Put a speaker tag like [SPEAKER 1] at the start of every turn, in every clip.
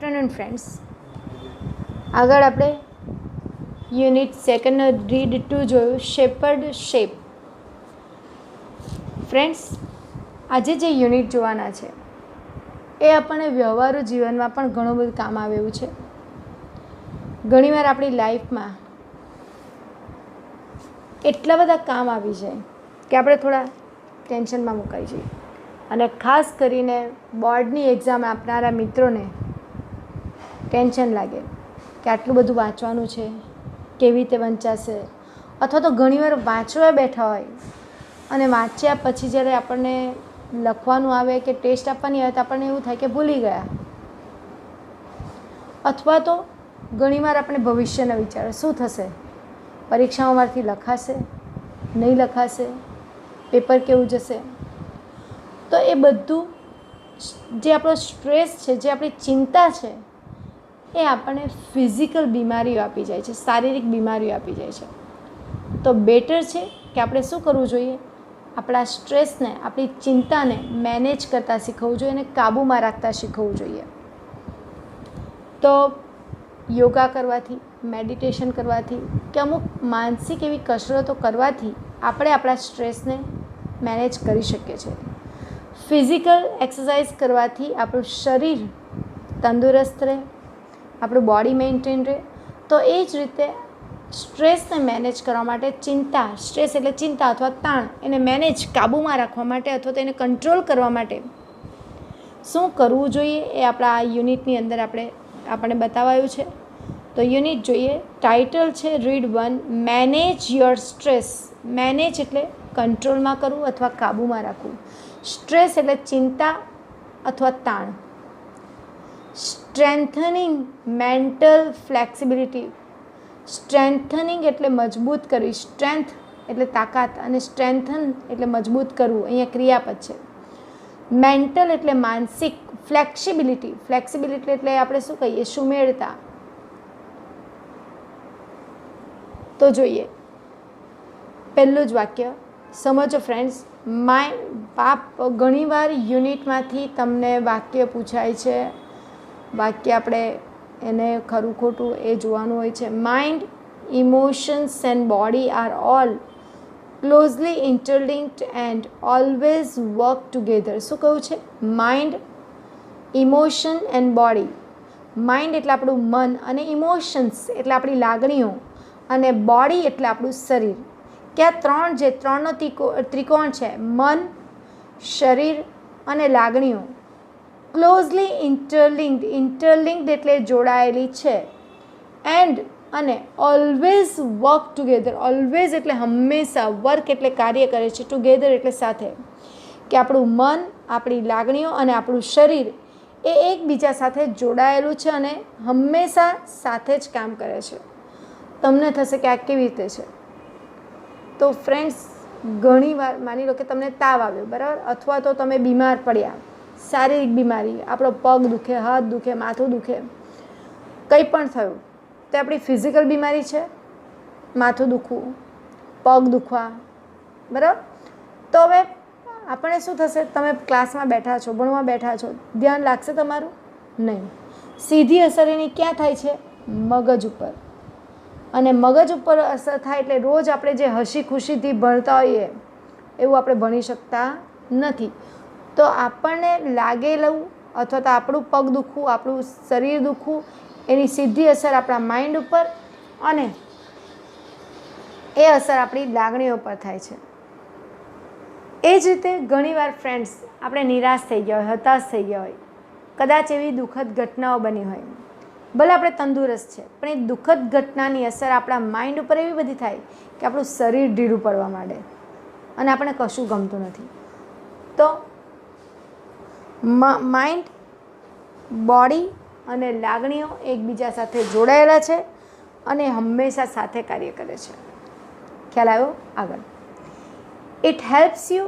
[SPEAKER 1] Afternoon friends. આગળ આપણે unit સેકન્ડનો read 2 જોયું, શેપર્ડ શેપ. ફ્રેન્ડ્સ, આજે જે યુનિટ જોવાના છે એ આપણને વ્યવહારુ જીવનમાં પણ ઘણું બધું કામ આવે એવું છે. ઘણીવાર આપણી લાઈફમાં એટલા બધા કામ આવી જાય કે આપણે થોડા ટેન્શનમાં મુકાઈ જઈએ, અને ખાસ કરીને બોર્ડની એક્ઝામ આપનારા મિત્રોને ટેન્શન લાગે કે આટલું બધું વાંચવાનું છે, કેવી રીતે વંચાશે, અથવા તો ઘણીવાર વાંચવા બેઠા હોય અને વાંચ્યા પછી જ્યારે આપણને લખવાનું આવે કે ટેસ્ટ આપવાની આવે તો આપણને એવું થાય કે ભૂલી ગયા. અથવા તો ઘણીવાર આપણે ભવિષ્યના વિચારો, શું થશે, પરીક્ષાઓ મારથી લખાશે, નહીં લખાશે, પેપર કેવું જશે. તો એ બધું જે આપણો સ્ટ્રેસ છે, જે આપણી ચિંતા છે, એ આપણને ફિઝિકલ બીમારીઓ આપી જાય છે, શારીરિક બીમારીઓ આપી જાય છે. તો બેટર છે કે આપણે શું કરવું જોઈએ, આપણા સ્ટ્રેસને, આપણી ચિંતાને મેનેજ કરતાં શીખવવું જોઈએ અને કાબૂમાં રાખતા શીખવવું જોઈએ. તો યોગા કરવાથી, મેડિટેશન કરવાથી કે અમુક માનસિક એવી કસરતો કરવાથી આપણે આપણા સ્ટ્રેસને મેનેજ કરી શકીએ છીએ. ફિઝિકલ એક્સરસાઇઝ કરવાથી આપણું શરીર તંદુરસ્ત રહે, આપણું બોડી મેન્ટેન રહે. તો એ જ રીતે સ્ટ્રેસને મેનેજ કરવા માટે, ચિંતા, સ્ટ્રેસ એટલે ચિંતા અથવા તાણ, એને મેનેજ, કાબૂમાં રાખવા માટે અથવા તો એને કંટ્રોલ કરવા માટે શું કરવું જોઈએ એ આપણા આ યુનિટની અંદર આપણને બતાવાયું છે. તો યુનિટ જોઈએ. ટાઇટલ છે read 1, manage your stress. Manage એટલે કંટ્રોલમાં કરવું અથવા કાબૂમાં રાખવું. સ્ટ્રેસ એટલે ચિંતા અથવા તાણ. Strengthening mental flexibility. સ્ટ્રેન્થનિંગ એટલે મજબૂત કરવી, સ્ટ્રેન્થ એટલે તાકાત, અને સ્ટ્રેન્થન એટલે મજબૂત કરવું, અહીંયા ક્રિયાપદ છે. મેન્ટલ એટલે માનસિક, ફ્લેક્સિબિલિટી. ફ્લેક્સિબિલિટી એટલે આપણે શું કહીએ, સુમેળતા. તો જોઈએ પહેલું જ વાક્ય, સમજો ફ્રેન્ડ્સ. ઘણીવાર યુનિટમાંથી તમને વાક્ય પૂછાય છે, વાક્ય આપણે એને ખરું ખોટું એ જોવાનું હોય છે. Mind, emotions and body are all closely interlinked and always work together. શું કહ્યું છે? Mind, emotion and body. Mind એટલે આપણું મન, અને ઇમોશન્સ એટલે આપણી લાગણીઓ, અને બોડી એટલે આપણું શરીર. કે આ ત્રણનો ત્રિકોણ છે, મન, શરીર અને લાગણીઓ, ક્લોઝલી ઇન્ટરલિંક્ડ. ઇન્ટરલિંક્ડ એટલે જોડાયેલી છે. એન્ડ અને ઓલવેઝ વર્ક ટુગેધર. ઓલવેઝ એટલે હંમેશા, વર્ક એટલે કાર્ય કરે છે, ટુગેધર એટલે સાથે. કે આપણું મન, આપણી લાગણીઓ અને આપણું શરીર એ એકબીજા સાથે જોડાયેલું છે અને હંમેશા સાથે જ કામ કરે છે. તમને થશે કે આ કેવી રીતે છે? તો ફ્રેન્ડ્સ, ઘણીવાર માની લો કે તમને તાવ આવ્યો, બરાબર, અથવા તો તમે બીમાર પડ્યા, શારીરિક બીમારી, આપણો પગ દુખે, હાથ દુખે, માથું દુખે, કંઈ પણ થયું, તો આપણી ફિઝિકલ બીમારી છે, માથું દુખવું, પગ દુખવા, બરાબર. તો હવે આપણે શું થશે, તમે ક્લાસમાં બેઠા છો, ભણવા બેઠા છો, ધ્યાન લાગશે તમારું? નહીં. સીધી અસર એની ક્યાં થાય છે? મગજ ઉપર. અને મગજ ઉપર અસર થાય એટલે રોજ આપણે જે હસી ખુશીથી ભણતા હોઈએ એવું આપણે ભણી શકતા નથી. તો આપણને લાગેલું અથવા તો આપણું પગ દુખવું, આપણું શરીર દુખવું, એની સીધી અસર આપણા માઇન્ડ ઉપર, અને એ અસર આપણી લાગણીઓ પર થાય છે. એ જ રીતે ઘણીવાર ફ્રેન્ડ્સ આપણે નિરાશ થઈ ગયા હોય, હતાશ થઈ ગયા હોય, કદાચ એવી દુઃખદ ઘટનાઓ બની હોય, ભલે આપણે તંદુરસ્ત છે, પણ એ દુઃખદ ઘટનાની અસર આપણા માઇન્ડ ઉપર એવી બધી થાય કે આપણું શરીર ઢીલું પડવા માંડે અને આપણે કશું ગમતું નથી. તો માઇન્ડ, બોડી અને લાગણીઓ એકબીજા સાથે જોડાયેલા છે અને હંમેશા સાથે કાર્ય કરે છે. ખ્યાલ આવ્યો? આગળ. It helps you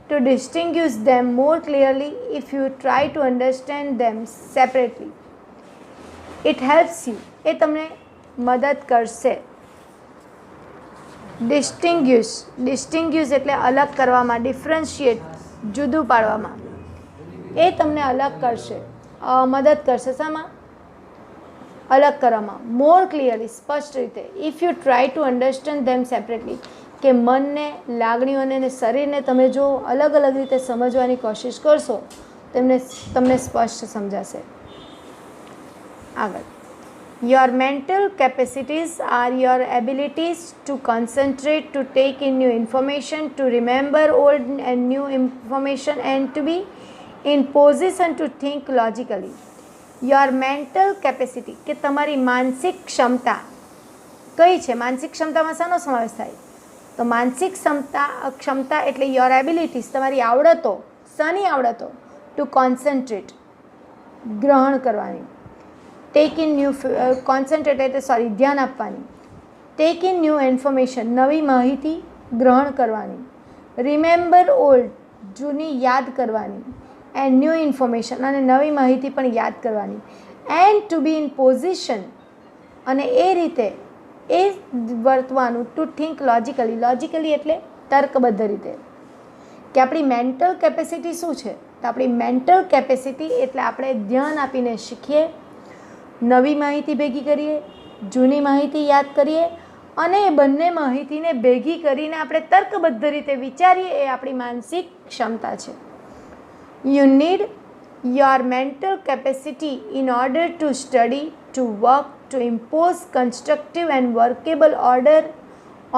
[SPEAKER 1] to distinguish them more clearly if you try to understand them separately. It helps you, એ તમને મદદ કરશે. ડિસ્ટિંગ્વિશ એટલે અલગ કરવામાં, ડિફરન્શિએટ, જુદું પાડવામાં. એ તમને અલગ કરશે. મદદ કરશે શામાં? અલગ કરવામાં. મોર ક્લિયરલી, સ્પષ્ટ રીતે. If you try to understand them separately, કે મનને, લાગણીઓને અને શરીરને તમે જો અલગ અલગ રીતે સમજવાની કોશિશ કરશો તમને સ્પષ્ટ સમજાશે. આગળ, your mental capacities are your abilities to concentrate, to take in new information, to remember old and new information and to be in position to think logically. Your mental capacity, કે તમારી માનસિક ક્ષમતા કઈ છે? માનસિક ક્ષમતામાં શાનો સમાવેશ થાય? તો માનસિક ક્ષમતા એટલે યોર એબિલિટીઝ, તમારી આવડતો. શાની આવડતો? ટુ કોન્સન્ટ્રેટ, ગ્રહણ કરવાની. ટેક ઇન ન્યૂ, કોન્સન્ટ્રેટ એટલે ધ્યાન આપવાની. ટેક ઇન ન્યૂ ઇન્ફોર્મેશન, નવી માહિતી ગ્રહણ કરવાની. રિમેમ્બર ઓલ્ડ, જૂની યાદ કરવાની. એન્ડ ન્યૂ ઇન્ફોર્મેશન, અને નવી માહિતી પણ યાદ કરવાની. And to be in position, અને એ રીતે એ વર્તવાનું. ટુ થિંક લોજિકલી, લોજિકલી એટલે તર્કબદ્ધ રીતે. કે આપણી મેન્ટલ કેપેસિટી શું છે? તો આપણી મેન્ટલ કેપેસિટી એટલે આપણે ધ્યાન આપીને શીખીએ, નવી માહિતી ભેગી કરીએ, જૂની માહિતી યાદ કરીએ, અને એ બંને માહિતીને ભેગી કરીને આપણે તર્કબદ્ધ રીતે વિચારીએ, એ આપણી માનસિક ક્ષમતા છે. You need your mental capacity in order to study, to work, to impose constructive and workable order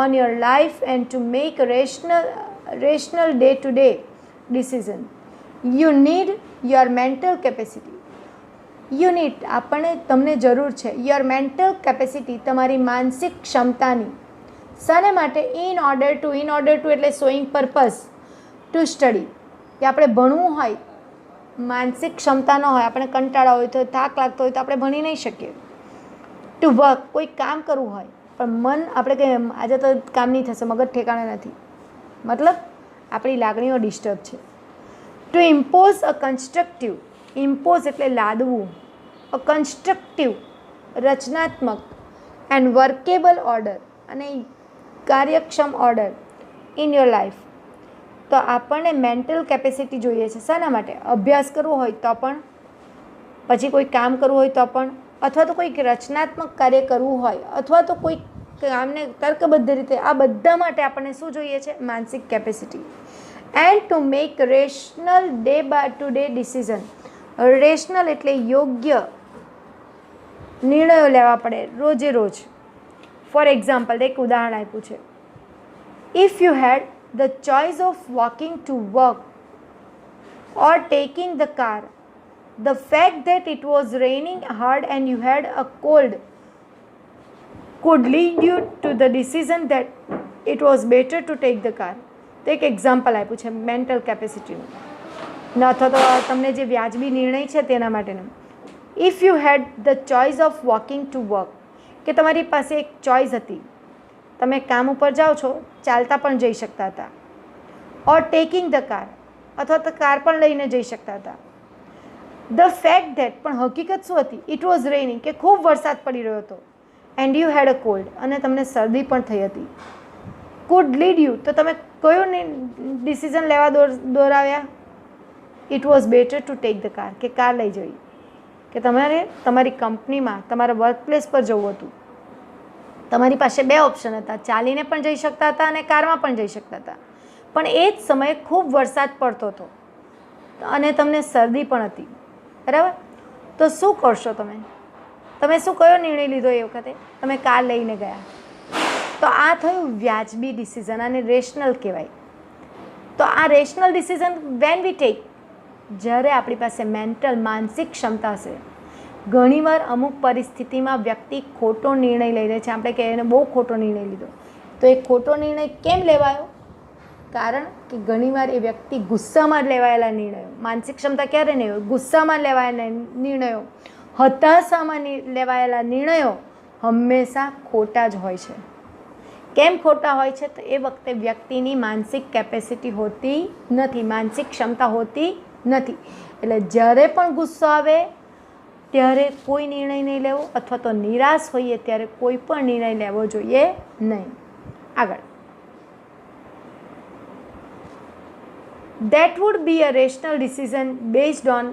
[SPEAKER 1] on your life and to make rational day-to-day decision. You need your mental capacity. You need, તમને જરૂર છે your mental capacity, તમારી માનસિક ક્ષમતાની. શાને માટે? in order to એટલે showing purpose, to study, કે આપણે ભણવું હોય, માનસિક ક્ષમતા ન હોય, આપણે કંટાળા હોય તો, થાક લાગતો હોય તો આપણે ભણી નહીં શકીએ. ટુ વર્ક, કોઈ કામ કરવું હોય પણ મન આપણે કંઈ આજે તો કામ નહીં થશે, મગજ ઠેકાણે નથી, મતલબ આપણી લાગણીઓ ડિસ્ટર્બ છે. ટુ ઇમ્પોઝ અ કન્સ્ટ્રક્ટિવ, ઇમ્પોઝ એટલે લાદવું, અ કન્સ્ટ્રક્ટિવ રચનાત્મક, એન્ડ વર્કેબલ ઓર્ડર, અને કાર્યક્ષમ ઓર્ડર ઇન યોર લાઈફ. તો આપણને મેન્ટલ કેપેસિટી જોઈએ છે શાના માટે? અભ્યાસ કરવો હોય તો પણ, પછી કોઈ કામ કરવું હોય તો પણ, અથવા તો કોઈક રચનાત્મક કાર્ય કરવું હોય, અથવા તો કોઈ કામને તર્કબદ્ધ રીતે, આ બધા માટે આપણને શું જોઈએ છે? માનસિક capacity. And to make rational day decision. Rational એટલે યોગ્ય નિર્ણયો લેવા પડે રોજે રોજ. ફોર એક્ઝામ્પલ, એક ઉદાહરણ આપ્યું છે. If you had the choice of walking to work or taking the car, the fact that it was raining hard and you had a cold could lead you to the decision that it was better to take the car. તો એક example આપ્યું છે mental કેપેસિટીનું, ન અથવા તો તમને જે વ્યાજબી નિર્ણય છે તેના માટેનું. If you had the choice of walking to work, કે તમારી પાસે એક ચોઇસ હતી, તમે કામ ઉપર જાઓ છો, ચાલતા પણ જઈ શકતા હતા. ઓર ટેકિંગ ધ કાર, અથવા તો કાર પણ લઈને જઈ શકતા હતા. ધ ફેક્ટ ધેટ, પણ હકીકત શું હતી? ઇટ વોઝ રેઇનિંગ, કે ખૂબ વરસાદ પડી રહ્યો હતો. And you had a cold, અને તમને શરદી પણ થઈ હતી. કુડ લીડ યુ, તો તમે કયો ડિસિઝન લેવા દોરાવ્યા? It was better to take the car, કે કાર લઈ જવી, કે તમારે તમારી કંપનીમાં, તમારા વર્ક પ્લેસ પર જવું હતું. તમારી પાસે બે ઓપ્શન હતા, ચાલીને પણ જઈ શકતા હતા અને કારમાં પણ જઈ શકતા હતા. પણ એ જ સમયે ખૂબ વરસાદ પડતો હતો અને તમને શરદી પણ હતી, બરાબર? તો શું કરશો તમે? તમે શું કયો નિર્ણય લીધો એ વખતે? તમે કાર લઈને ગયા. તો આ થયું વ્યાજબી ડિસિઝન, આને રેશનલ કહેવાય. તો આ rational decision when we take, જ્યારે આપણી પાસે માનસિક ક્ષમતા છે. ઘણીવાર અમુક પરિસ્થિતિમાં વ્યક્તિ ખોટો નિર્ણય લઈ લે છે. આપણે કહીએ એને બહુ ખોટો નિર્ણય લીધો. તો એ ખોટો નિર્ણય કેમ લેવાયો? કારણ કે ઘણીવાર એ વ્યક્તિ ગુસ્સામાં લેવાયેલા નિર્ણયો, માનસિક ક્ષમતા ક્યારે નહીં હોય? ગુસ્સામાં લેવાયેલા નિર્ણયો, હતાશામાં લેવાયેલા નિર્ણયો હંમેશા ખોટા જ હોય છે. કેમ ખોટા હોય છે? તો એ વખતે વ્યક્તિની માનસિક કેપેસિટી હોતી નથી, માનસિક ક્ષમતા હોતી નથી. એટલે જ્યારે પણ ગુસ્સો આવે ત્યારે કોઈ નિર્ણય નહીં લેવો, અથવા તો નિરાશ હોઈએ ત્યારે કોઈ પણ નિર્ણય લેવો જોઈએ નહીં. આગળ, that would be a rational decision based on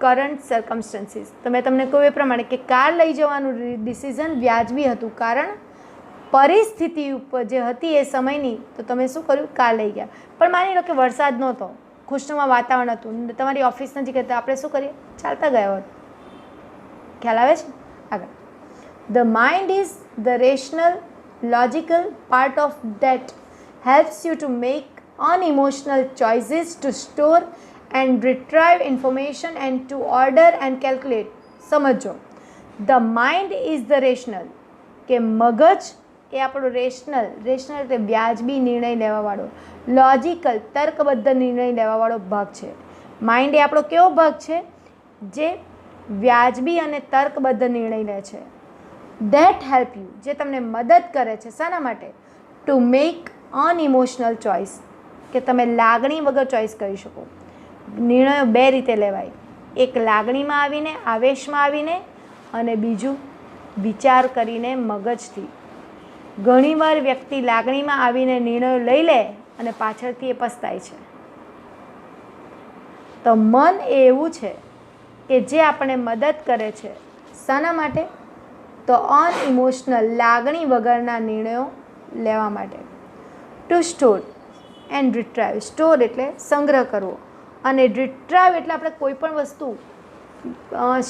[SPEAKER 1] current circumstances. તો મેં તમને કહ્યું એ પ્રમાણે કે કાર લઈ જવાનું ડિસિઝન વ્યાજબી હતું, કારણ પરિસ્થિતિ ઉપર જે હતી એ સમયની. તો તમે શું કર્યું? કાર લઈ ગયા. પણ માની લો કે વરસાદ નહોતો, ખુશનુમા વાતાવરણ હતું, તમારી ઓફિસ નજીક હતા, આપણે શું કરીએ? ચાલતા ગયા હોત. ખ્યાલ આવે છે? આગળ, the mind is the rational logical part of that helps you to make unemotional choices, to store and retrieve information and to order and calculate. સમજો, the mind is the rational, કે મગજ એ આપણો રેશનલ એટલે વ્યાજબી નિર્ણય લેવાવાળો, logical તર્કબદ્ધ નિર્ણય લેવાવાળો ભાગ છે. માઇન્ડ એ આપણો કેવો ભાગ છે? જે વ્યાજબી અને તર્કબદ્ધ નિર્ણય લે છે. That help you, જે તમને મદદ કરે છે. શાના માટે? ટુ મેક અનઇમોશનલ ચોઇસ, કે તમે લાગણી વગર ચોઇસ કરી શકો. નિર્ણયો બે રીતે લેવાય, એક લાગણીમાં આવીને, આવેશમાં આવીને, અને બીજું વિચાર કરીને મગજથી. ઘણીવાર વ્યક્તિ લાગણીમાં આવીને નિર્ણયો લઈ લે અને પાછળથી એ પસ્તાય છે. તો મન એ એવું છે કે જે આપણને મદદ કરે છે. શાના માટે? તો અનઇમોશનલ, લાગણી વગરના નિર્ણયો લેવા માટે. To store and retrieve. Store એટલે સંગ્રહ કરવો, અને રિટ્રાઈવ એટલે આપણે કોઈ પણ વસ્તુ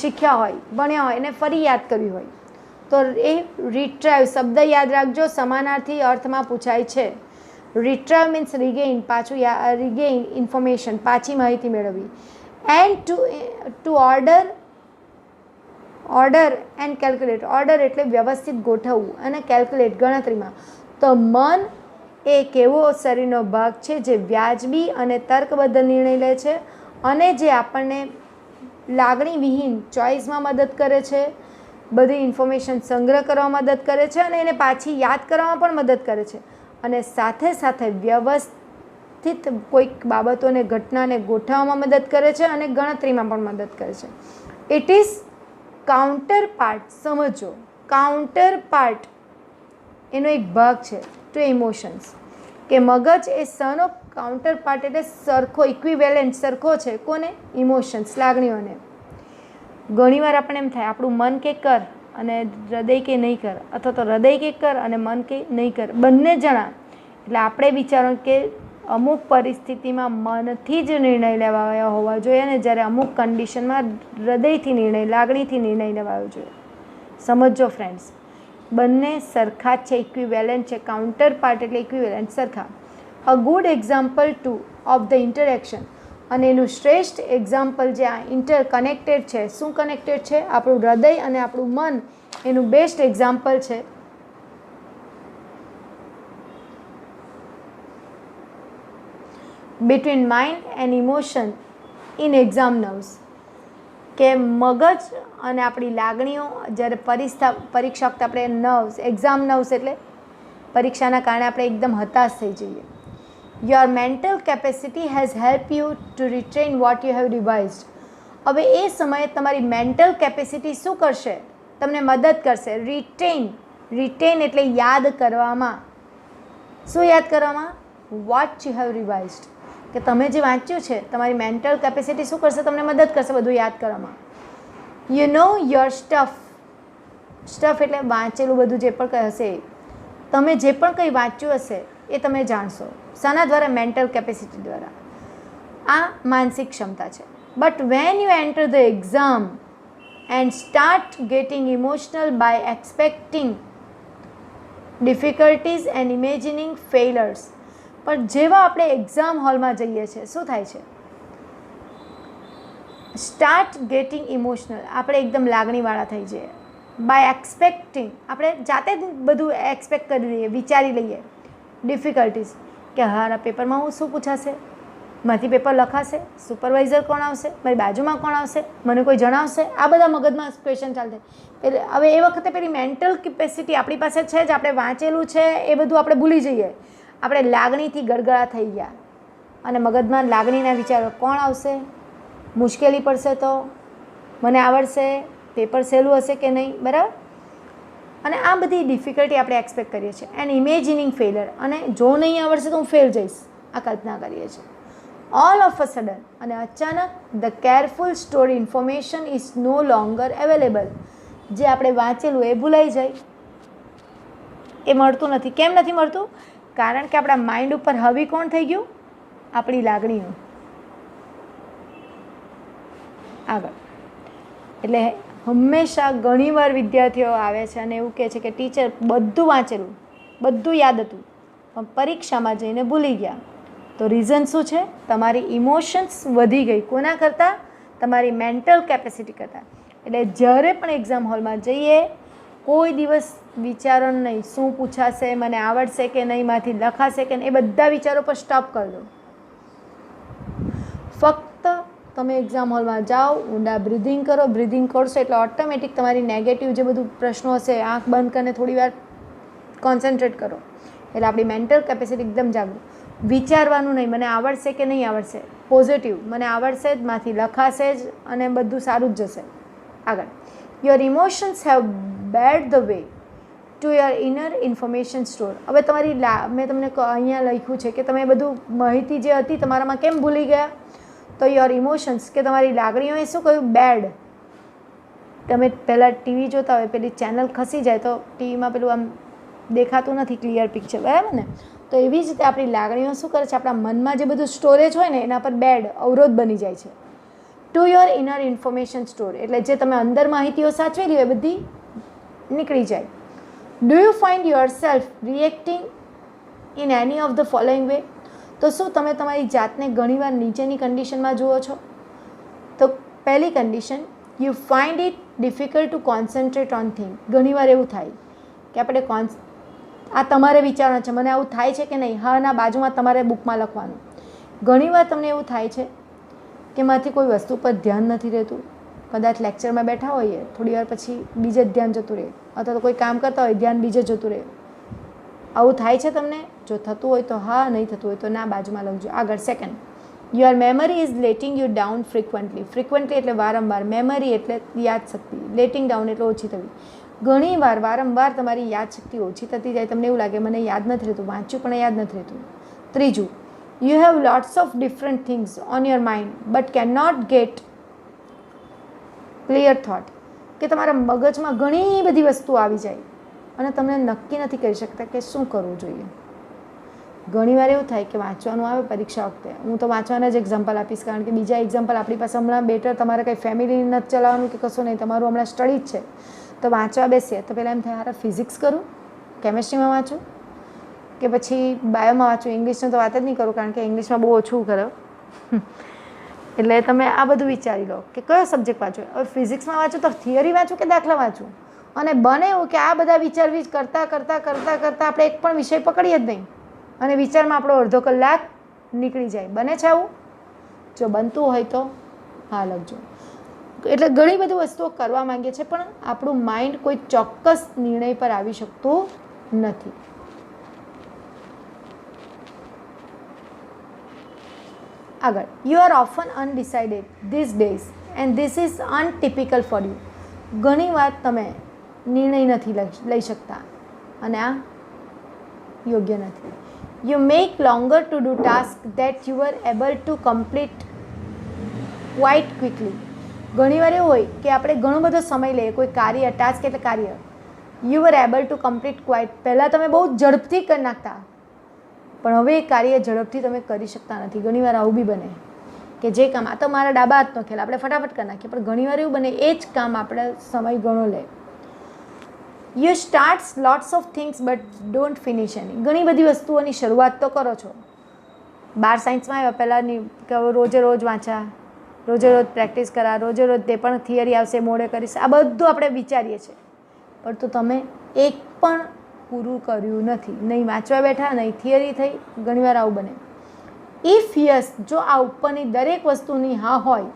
[SPEAKER 1] શીખ્યા હોય, ભણ્યા હોય, એને ફરી યાદ કરવી હોય તો એ રિટ્રાઈવ શબ્દ યાદ રાખજો, સમાનાર્થી અર્થમાં પૂછાય છે. રિટ્રાઈવ મીન્સ રિગેઇન, પાછું રિગેઇન ઇન્ફોર્મેશન, પાછી માહિતી મેળવવી. And two order and calculate. Order એટલે વ્યવસ્થિત ગોઠવવું, અને કેલ્ક્યુલેટ ગણતરીમાં. તો મન એ એક એવો શરીરનો ભાગ છે જે વ્યાજબી અને તર્કબદ્ધ નિર્ણય લે છે, અને જે આપણને લાગણી વિહીન ચોઇસમાં મદદ કરે છે, બધી ઇન્ફોર્મેશન સંગ્રહ કરવામાં મદદ કરે છે, અને એને પાછી યાદ કરવામાં પણ મદદ કરે છે, અને સાથે સાથે વ્યવસ્થિત કોઈક બાબતોને, ઘટનાને ગોઠવવામાં મદદ કરે છે, અને ગણતરીમાં પણ મદદ કરે છે. It is counter part. સમજો, કાઉન્ટર પાર્ટ એનો એક ભાગ છે ટુ ઇમોશન્સ, કે મગજ એ સનો કાઉન્ટર પાર્ટ એટલે સરખો, ઇક્વિવેલન્ટ, સરખો છે. કોને? ઇમોશન્સ, લાગણીઓને. ઘણીવાર આપણે એમ થાય આપણું મન કે કર અને હૃદય કે નહીં કર, અથવા તો હૃદય કે કર અને મન કે નહીં કર, બંને જણા. એટલે આપણે વિચારો કે અમુક પરિસ્થિતિમાં મનથી જ નિર્ણય લેવાયા હોવા જોઈએ, અને જ્યારે અમુક કન્ડિશનમાં હૃદયથી નિર્ણય, લાગણીથી નિર્ણય લેવાયો જોઈએ. સમજો ફ્રેન્ડ્સ, બંને સરખા જ છે, ઇક્વિવેલન્ટ છે. કાઉન્ટર પાર્ટ એટલે ઇક્વિવેલન્ટ, સરખા. A good example to of the interaction, અને એનું શ્રેષ્ઠ એક્ઝામ્પલ જે આ ઇન્ટરકનેક્ટેડ છે. શું કનેક્ટેડ છે? આપણું હૃદય અને આપણું મન, એનું બેસ્ટ એક્ઝામ્પલ છે between mind and emotion in exam nerves, કે મગજ અને આપણી લાગણીઓ જ્યારે પરીક્ષા વખતે આપણે નર્વ્સ, એક્ઝામ નર્વ્સ એટલે પરીક્ષાના કારણે આપણે એકદમ હતાશ થઈ જઈએ. Your mental capacity has help you to retain what you have revised. હવે એ સમયે તમારી મેન્ટલ કેપેસિટી શું કરશે? તમને મદદ કરશે. રિટેન એટલે યાદ કરવામાં. શું યાદ કરવામાં? વોટ યુ હેવ રિવાઇઝડ, કે તમે જે વાંચ્યું છે, તમારી મેન્ટલ કેપેસિટી શું કરશે? તમને મદદ કરશે બધું યાદ કરવામાં. You know your stuff. Stuff એટલે વાંચેલું બધું જે પણ કંઈ હશે, તમે જે પણ કંઈ વાંચ્યું હશે એ તમે જાણશો. શાના દ્વારા? મેન્ટલ કેપેસિટી દ્વારા. આ માનસિક ક્ષમતા છે. But when you enter the exam and start getting emotional by expecting difficulties and imagining failures. પણ જેવા આપણે એક્ઝામ હોલમાં જઈએ છીએ, શું થાય છે? સ્ટાર્ટ ગેટિંગ ઇમોશનલ, આપણે એકદમ લાગણીવાળા થઈ જઈએ. બાય એક્સપેક્ટિંગ, આપણે જાતે જ બધું એક્સપેક્ટ કરી લઈએ, વિચારી લઈએ. ડિફિકલ્ટીઝ, કે હારા પેપરમાં હું શું પૂછાશે, માથી પેપર લખાશે, સુપરવાઇઝર કોણ આવશે, મારી બાજુમાં કોણ આવશે, મને કોઈ જણાવશે, આ બધા મગજમાં ક્વેશ્ચન ચાલશે. એટલે હવે એ વખતે પેલી મેન્ટલ કેપેસિટી આપણી પાસે છે જ, આપણે વાંચેલું છે એ બધું આપણે ભૂલી જઈએ. આપણે લાગણીથી ગળગળા થઈ ગયા, અને મગજમાં લાગણીના વિચારો, કોણ આવશે, મુશ્કેલી પડશે તો, મને આવડશે, પેપર સહેલું હશે કે નહીં, બરાબર. અને આ બધી ડિફિકલ્ટી આપણે એક્સપેક્ટ કરીએ છીએ. એન્ડ ઇમેજિનિંગ ફેલર, અને જો નહીં આવડશે તો હું ફેલ જઈશ, આ કલ્પના કરીએ છીએ. ઓલ ઓફ અ સડન, અને અચાનક the careful stored information is no longer available. જે આપણે વાંચેલું એ ભૂલાઈ જાય, એ મળતું નથી. કેમ નથી મળતું? કારણ કે આપણા માઇન્ડ ઉપર હાવી કોણ થઈ ગયું? આપણી લાગણીઓ. આગળ એટલે હંમેશા ઘણીવાર વિદ્યાર્થીઓ આવે છે અને એવું કહે છે કે ટીચર બધું વાંચેલું, બધું યાદ હતું, પણ પરીક્ષામાં જઈને ભૂલી ગયા. તો રીઝન શું છે? તમારી ઇમોશન્સ વધી ગઈ. કોના કરતાં? તમારી મેન્ટલ કેપેસિટી કરતાં. એટલે જ્યારે પણ એક્ઝામ હોલમાં જઈએ, કોઈ દિવસ વિચારો નહીં શું પૂછાશે, મને આવડશે કે નહીં, માંથી લખાશે કે નહીં, એ બધા વિચારો પર સ્ટોપ કરી દો. ફક્ત તમે એક્ઝામ હોલમાં જાઓ, ઊંડા બ્રિધિંગ કરો. બ્રિધિંગ કરશો એટલે ઓટોમેટિક તમારી નેગેટિવ જે બધું પ્રશ્નો હશે, આંખ બંધ કરીને થોડી વાર કોન્સન્ટ્રેટ કરો, એટલે આપણી મેન્ટલ કેપેસિટી એકદમ જાગૃત. વિચારવાનું નહીં મને આવડશે કે નહીં આવડશે, પોઝિટિવ મને આવડશે જ, માંથી લખાશે જ અને બધું સારું જ જશે. આગળ, your emotions have bad the way to your inner information store. હવે તમારી મેં તમને અહીંયા લખ્યું છે કે તમે બધું માહિતી જે હતી તમારામાં કેમ ભૂલી ગયા? તો યોર ઇમોશન્સ કે તમારી લાગણીઓએ શું કહ્યું? બેડ. તમે પહેલાં ટીવી જોતા હોય, પેલી ચેનલ ખસી જાય તો ટીવીમાં પેલું આમ દેખાતું નથી ક્લિયર પિક્ચર, બરાબર ને? તો એવી જ રીતે આપણી લાગણીઓ શું કરે છે? આપણા મનમાં જે બધું સ્ટોરેજ હોય ને એના પર બેડ, અવરોધ બની જાય છે. Two your inner information store એટલે જે તમે અંદર માહિતીઓ સાચવેલી હોય એ બધી નીકળી જાય. Do you find your self reacting in any of the following way? તો શું તમે તમારી જાતને ઘણીવાર નીચેની કન્ડિશનમાં જુઓ છો? તો પહેલી condition, you find it difficult to concentrate on thing. ઘણીવાર એવું થાય કે આપણે આ તમારે વિચારવાનું છે, મને આવું થાય છે કે નહીં? હા ના બાજુમાં તમારે બુકમાં લખવાનું. ઘણીવાર તમને એવું થાય છે કે માંથી કોઈ વસ્તુ પર ધ્યાન નથી રહેતું. કદાચ લેક્ચરમાં બેઠા હોઈએ, થોડી વાર પછી બીજે જ ધ્યાન જતું રહે, અથવા તો કોઈ કામ કરતા હોય ધ્યાન બીજે જતું રહે. આવું થાય છે તમને? જો થતું હોય તો હા, નહીં થતું હોય તો ના, બાજુમાં લખજો. આગળ, second, your memory is letting you down frequently. Frequently એટલે વારંવાર, મેમરી એટલે યાદશક્તિ, લેટિંગ ડાઉન એટલે ઓછી થવી. ઘણીવાર વારંવાર તમારી યાદશક્તિ ઓછી થતી જાય, તમને એવું લાગે મને યાદ નથી રહેતું, વાંચ્યું પણ યાદ નથી રહેતું. ત્રીજું, you have lots of different things on your mind but can not get clear thought. કે તમારા મગજમાં ઘણી બધી વસ્તુઓ આવી જાય અને તમે નક્કી નથી કરી શકતા કે શું કરવું જોઈએ. ઘણીવાર એવું થાય કે વાંચવાનું આવે પરીક્ષા વખતે, હું તો વાંચવાના જ એક્ઝામ્પલ આપીશ, કારણ કે બીજા એક્ઝામ્પલ આપણી પાસે હમણાં બેટર, તમારે કંઈ ફેમિલી નથી ચલાવવાનું કે કશું નહીં, તમારું હમણાં સ્ટડી જ છે. તો વાંચવા બેસીએ તો પહેલાં એમ થાય હારે ફિઝિક્સ કરું, કેમેસ્ટ્રીમાં વાંચું કે પછી બાયોમાં વાંચું. ઇંગ્લિશનું તો વાત જ નહીં કરું, કારણ કે ઇંગ્લિશમાં બહુ ઓછું કરો. એટલે તમે આ બધું વિચારી લો કે કયો સબ્જેક્ટ વાંચો. હવે ફિઝિક્સમાં વાંચું તો થિયરી વાંચું કે દાખલા વાંચું? અને બને એવું કે આ બધા વિચારવી કરતાં કરતાં કરતાં કરતાં આપણે એક પણ વિષય પકડીએ જ નહીં અને વિચારમાં આપણો અડધો કલાક નીકળી જાય. બને છે આવું? જો બનતું હોય તો હા લખજો. એટલે ઘણી બધી વસ્તુઓ કરવા માંગીએ છીએ પણ આપણું માઇન્ડ કોઈ ચોક્કસ નિર્ણય પર આવી શકતું નથી. આગળ, you are often undecided these days and this is untypical for you. ઘણીવાર તમે નિર્ણય નથી લઈ શકતા અને આ યોગ્ય નથી. You make longer to do task that you are able to complete quite quickly. ઘણીવાર એવું હોય કે આપણે ઘણો બધો સમય લઈએ કોઈ કાર્ય, ટાસ્ક એટલે કાર્ય. You are able to complete quite. પહેલાં તમે બહુ ઝડપથી કરી નાખતા, પણ હવે એ કાર્ય ઝડપથી તમે કરી શકતા નથી. ઘણીવાર આવું બી બને કે જે કામ આ તો મારા ડાબા હાથનો ખેલ, આપણે ફટાફટ કરી નાખીએ, પણ ઘણીવાર એવું બને એ જ કામ આપણે સમય ઘણો લે. You starts lots of things but don't finish any. ઘણી બધી વસ્તુઓની શરૂઆત તો કરો છો. 12 સાયન્સમાં આવ્યા પહેલાંની કે રોજે રોજ વાંચા, રોજે રોજ પ્રેક્ટિસ કરા, રોજે રોજ તે પણ થિયરી આવશે મોડે કરીશ, આ બધું આપણે વિચારીએ છીએ, પણ તો તમે એક પણ પૂરું કર્યું નથી. નહીં વાંચવા બેઠા, નહીં થિયરી થઈ. ઘણીવાર આવું બને. ઇફ યસ, જો આ ઉપરની દરેક વસ્તુની હા હોય,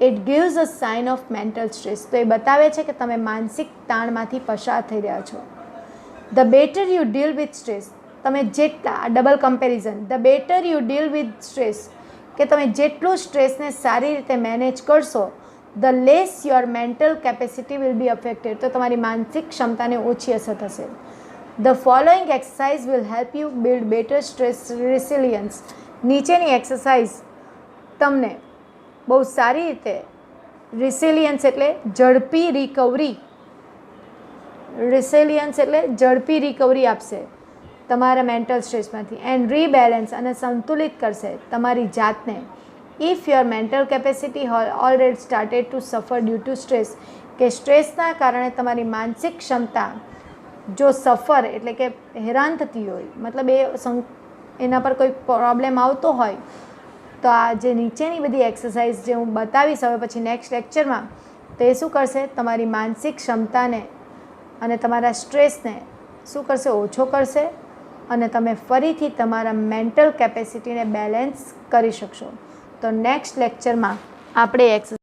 [SPEAKER 1] it gives a sign of mental stress. તો એ બતાવે છે કે તમે માનસિક તાણમાંથી પસાર થઈ રહ્યા છો. The better you deal with stress, તમે જેટલા double comparison, the better you deal with stress, કે તમે જેટલું સ્ટ્રેસને સારી રીતે મેનેજ કરશો, the less your mental capacity will be affected. તો તમારી માનસિક ક્ષમતાને ઓછી અસર થશે. The following exercise will help you build better stress resilience. નીચેની એક્સરસાઇઝ તમને બહુ સારી રીતે રિસિલિયન્સ એટલે ઝડપી રિકવરી આપશે તમારા મેન્ટલ સ્ટ્રેસમાંથી એન્ડ રીબેલેન્સ અને સંતુલિત કરશે તમારી જાતને. If your mental capacity already started to સફર ડ્યુ ટુ સ્ટ્રેસ, કે સ્ટ્રેસના કારણે તમારી માનસિક ક્ષમતા જો સફર એટલે કે હેરાન થતી હોય, મતલબ એના પર કોઈ પ્રોબ્લેમ આવતો હોય, તો આ જે નીચેની બધી એક્સરસાઇઝ જે હું બતાવીશ હવે પછી નેક્સ્ટ લેક્ચરમાં, તો એ શું કરશે, તમારી માનસિક ક્ષમતાને અને તમારા સ્ટ્રેસને શું કરશે, ઓછો કરશે અને તમે ફરીથી તમારા મેન્ટલ કેપેસિટીને બેલેન્સ કરી શકશો. તો નેક્સ્ટ લેક્ચરમાં આપણે એક્સરસાઇઝ